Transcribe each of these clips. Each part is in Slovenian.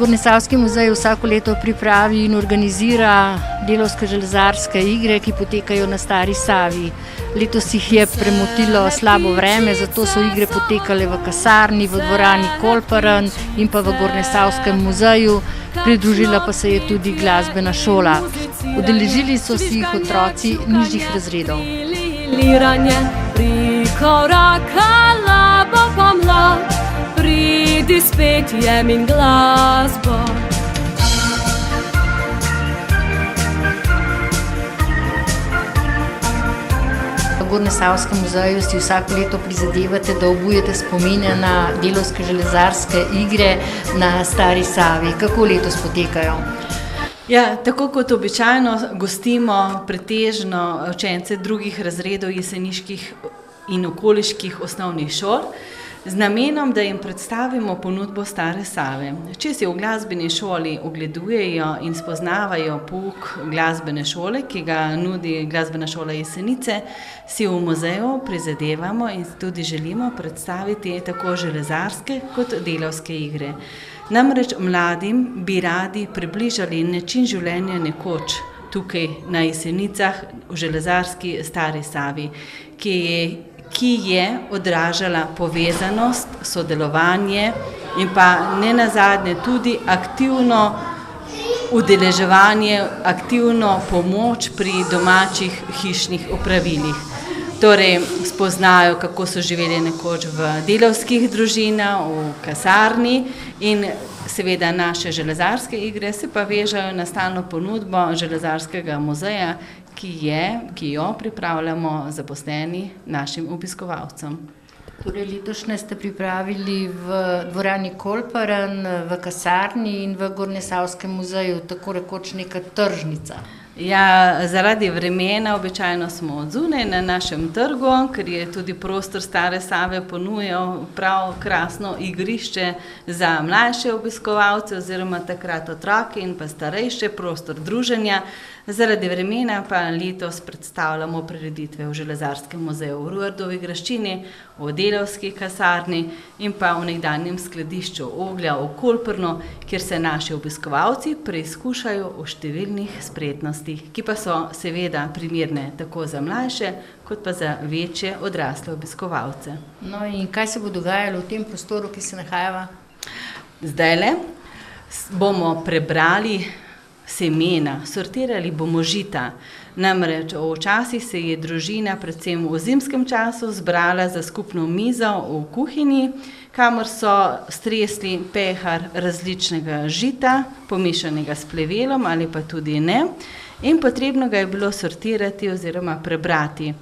Gornjesavski muzej vsako leto pripravi in organizira delavske železarske igre, ki potekajo na Stari Savi. Letos jih je premotilo slabo vreme, zato so igre potekale v kasarni, v dvorani Kolparan in pa v Gornjesavskem muzeju. Pridružila pa se je tudi glasbena šola. Udeležili so si jih otroci nižjih razredov. Prikorakala bo pomlad, pridi s petjem in glasbo. V Gornjesavskem muzeju si vsako leto prizadevate, da obujete spomine na delavske železarske igre na Stari Savi. Kako letos potekajo? Ja, tako kot običajno gostimo pretežno učence drugih razredov jeseniških in okoliških osnovnih šol z namenom, da jim predstavimo ponudbo Stare Save. Če si v glasbeni šoli ogledujejo in spoznavajo pouk glasbene šole, ki ga nudi glasbena šola Jesenice, si v muzeju prizadevamo in tudi želimo predstaviti tako železarske kot delavske igre. Namreč mladim bi radi približali način življenja nekoč tukaj na Jesenicah v železarski Stari Savi, ki je odražala povezanost, sodelovanje in pa nenazadnje tudi aktivno udeleževanje, aktivno pomoč pri domačih hišnih opravilih. Torej spoznajo, kako so živeli nekoč v delavskih družinah, v kasarni in seveda naše železarske igre se pa vežajo na stalno ponudbo železarskega muzeja, ki jo pripravljamo zaposleni našim obiskovalcem. Torej letošnje ste pripravili v dvorani Kolparan, v kasarni in v Gornjesavskem muzeju, tako rekoč neka tržnica. Ja, zaradi vremena običajno smo odzunaj na našem trgu, ker je tudi prostor Stare Save ponujal prav krasno igrišče za mlajše obiskovalce oziroma takrat otroke in pa starejše, prostor druženja. Zaradi vremena pa letos predstavljamo prireditve v Železarskem muzeju v Ruardovi graščini, v delavski kasarni in pa v nekdanjem skladišču oglja v Kolparnu, kjer se naši obiskovalci preizkušajo v številnih spretnostih, ki pa so seveda primerne tako za mlajše, kot pa za večje odrasle obiskovalce. No in kaj se bo dogajalo v tem prostoru, ki se nahajava? Zdajle bomo prebrali semena, sortirali bomo žita. Namreč včasih se je družina predvsem v zimskem času zbrala za skupno mizo v kuhinji, kamor so stresli pehar različnega žita, pomešanega s plevelom ali pa tudi ne. In potrebno ga je bilo sortirati oziroma prebrati.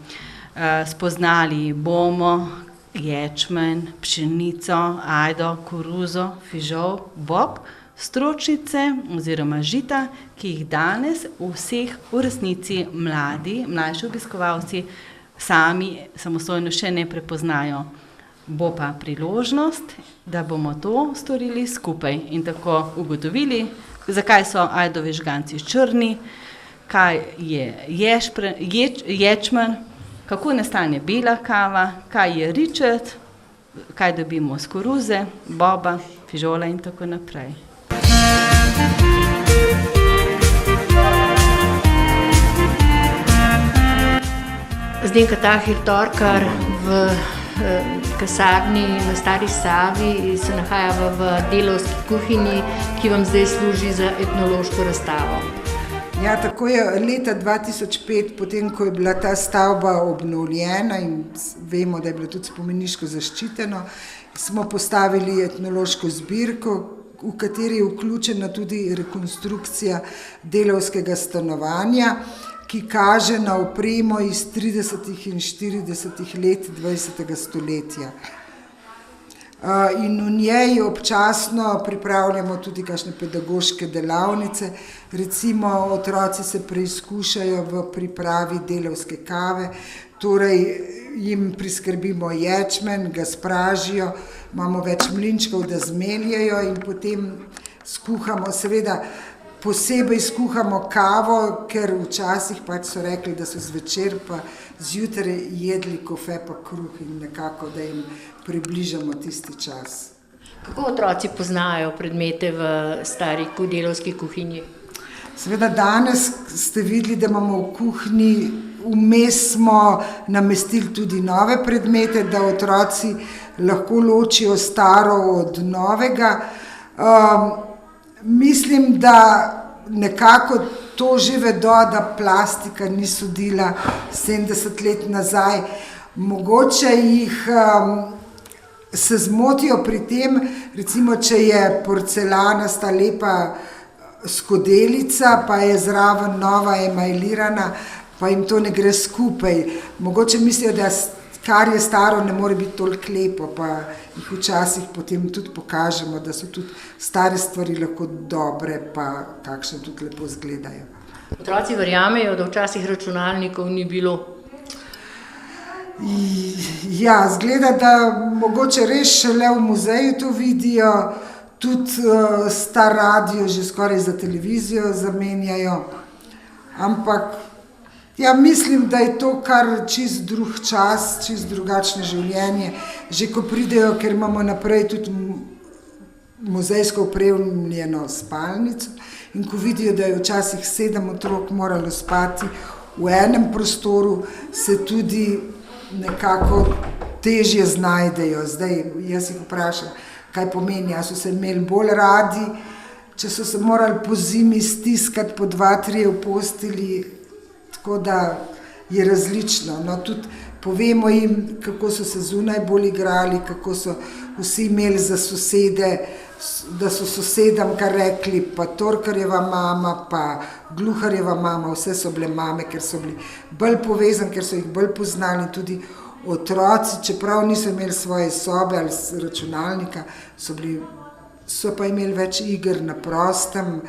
Spoznali bomo ječmen, pšenico, ajdo, koruzo, fižol, bob, stročnice oziroma žita, ki jih danes vseh v resnici mlajši obiskovalci sami samostojno še ne prepoznajo. Bo pa priložnost, da bomo to storili skupaj in tako ugotovili, zakaj so ajdovi žganci črni, kaj je ječmen, kako nastane bela kava, kaj je ričet, kaj dobimo z koruze, boba, fižola in tako naprej. Zdenka Tahir-Torkar v kasarni na Stari Savi se nahaja v delavski kuhinji, ki vam zdaj služi za etnološko razstavo. Ja, tako je leta 2005, potem ko je bila ta stavba obnovljena in vemo, da je bilo tudi spomeniško zaščiteno, smo postavili etnološko zbirko, v kateri je vključena tudi rekonstrukcija delavskega stanovanja, ki kaže na opremo iz 30. in 40. let 20. stoletja. In v njej občasno pripravljamo tudi kakšne pedagoške delavnice, recimo otroci se preizkušajo v pripravi delavske kave, torej jim priskrbimo ječmen, ga spražijo, imamo več mlinčkov, da zmeljejo in potem skuhamo, seveda posebej skuhamo kavo, ker včasih pač so rekli, da so zvečer pa zjutraj jedli kofe pa kruh in nekako, da jim približamo tisti čas. Kako otroci poznajo predmete v stari delavski kuhinji? Seveda danes ste videli, da imamo v kuhinji, vmes smo namestili tudi nove predmete, da otroci lahko ločijo staro od novega. Mislim, da nekako to že vedo, da plastika ni sodila 70 let nazaj. Mogoče jih se zmotijo pri tem, recimo, če je porcelanasta lepa skodelica, pa je zraven nova emajlirana, pa jim to ne gre skupaj. Mogoče mislijo, da kar je staro, ne more biti toliko lepo, pa jih včasih potem tudi pokažemo, da so tudi stare stvari lahko dobre, pa kakšne tudi lepo izgledajo. Otroci verjamejo, da včasih računalnikov ni bilo? Ja, zgleda, da mogoče res šele v muzeju to vidijo, tudi star radio že skoraj za televizijo zamenjajo, ampak ja, mislim, da je to kar čist drug čas, čist drugačno življenje. Že ko pridejo, ker imamo naprej tudi muzejsko opremljeno spalnico in ko vidijo, da je včasih 7 otrok moralo spati v enem prostoru, se tudi nekako težje znajdejo. Zdaj, jaz jih vprašam, kaj pomeni, a so se imeli bolj radi, če so se morali po zimi stiskati po 2-3 v posteli, tako da je različno. No, tudi povemo jim, kako so se zunaj bolj igrali, kako so vsi imeli za sosede, da so sosedam kar rekli, pa torkarjeva mama, pa gluharjeva mama, vse so bile mame, ker so bili bolj povezani, ker so jih bolj poznali. Tudi otroci, čeprav niso imeli svoje sobe ali računalnika, so pa imeli več iger na prostem,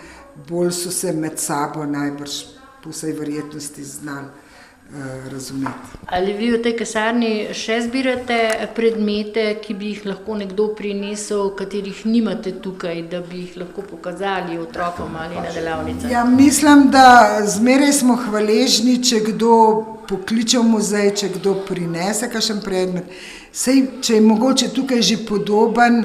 bolj so se med sabo najbrž po vsej verjetnosti znali razumeti. Ali vi v tej kasarni še zbirate predmete, ki bi jih lahko nekdo prinesel, katerih nimate tukaj, da bi jih lahko pokazali otrokom ali na delavnicah? Ja, mislim, da zmeraj smo hvaležni, če kdo pokliče v muzej, če kdo prinese kakšen predmet. Sej, če je mogoče tukaj že podoben,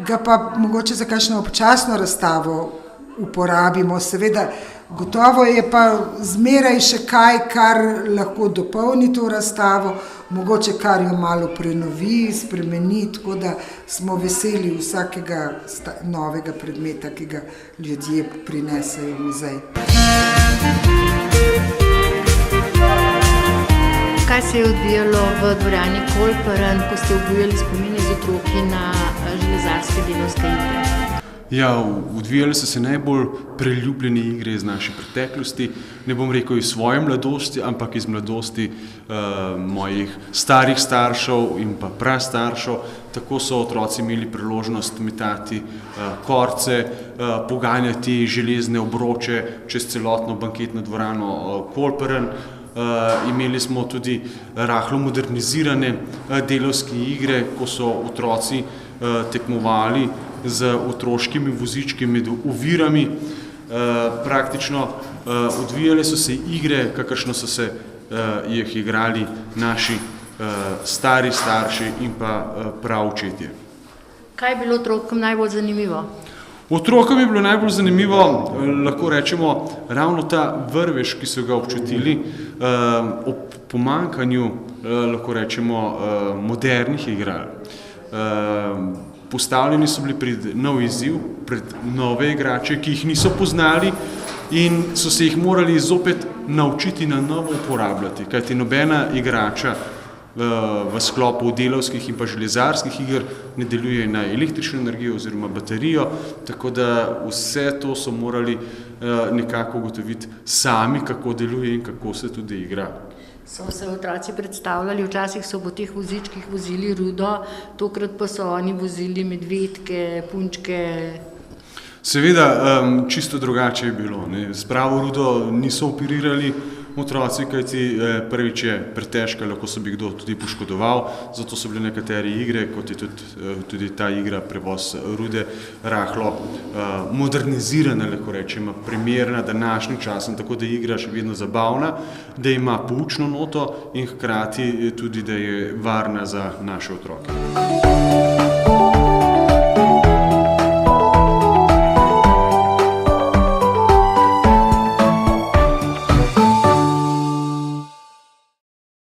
ga pa mogoče za kakšno občasno razstavo uporabimo. Seveda, gotovo je pa zmeraj še kaj, kar lahko dopolni to razstavo, mogoče kar jo malo prenovi, spremeni, tako da smo veseli vsakega novega predmeta, ki ga ljudje prinesejo v muzej. Kaj se je odvijalo v dvorani Kolperen, ko ste obujali spomine z otroki na železarske delavske igre? Ja, odvijale so se najbolj preljubljene igre iz naše preteklosti, ne bom rekel iz svoje mladosti, ampak iz mladosti mojih starih staršev in pa prastaršev. Tako so otroci imeli priložnost metati korce, poganjati železne obroče čez celotno banketno dvorano Kolperen. Imeli smo tudi rahlo modernizirane delavske igre, ko so otroci tekmovali z otroškimi vozički med ovirami. Praktično odvijale so se igre, kakršno so se jih igrali naši stari starši in pa praočetje. Kaj je bilo otrokom najbolj zanimivo? Otrokom je bilo najbolj zanimivo, lahko rečemo, ravno ta vrvež, ki so ga občutili ob pomanjkanju, lahko rečemo, modernih igral. Postavljeni so bili pred nov izziv, pred nove igrače, ki jih niso poznali in so se jih morali zopet naučiti na novo uporabljati, kajti nobena igrača v sklopu delavskih in pa železarskih iger ne deluje na električno energijo oziroma baterijo, tako da vse to so morali nekako ugotoviti sami, kako deluje in kako se tudi igra. So se otroci predstavljali, včasih so po teh vozičkih vozili rudo, tokrat pa so oni vozili medvedke, punčke. Seveda, čisto drugače je bilo. S pravo rudo niso operirali otroci, kajti prvič je pretežka, lahko se bi kdo tudi poškodoval, zato so bile nekatere igre, kot je tudi ta igra prevoz rude, rahlo modernizirana, lahko rečemo, primerna današnjim časom, tako da je igra še vedno zabavna, da ima poučno noto in hkrati tudi, da je varna za naše otroke.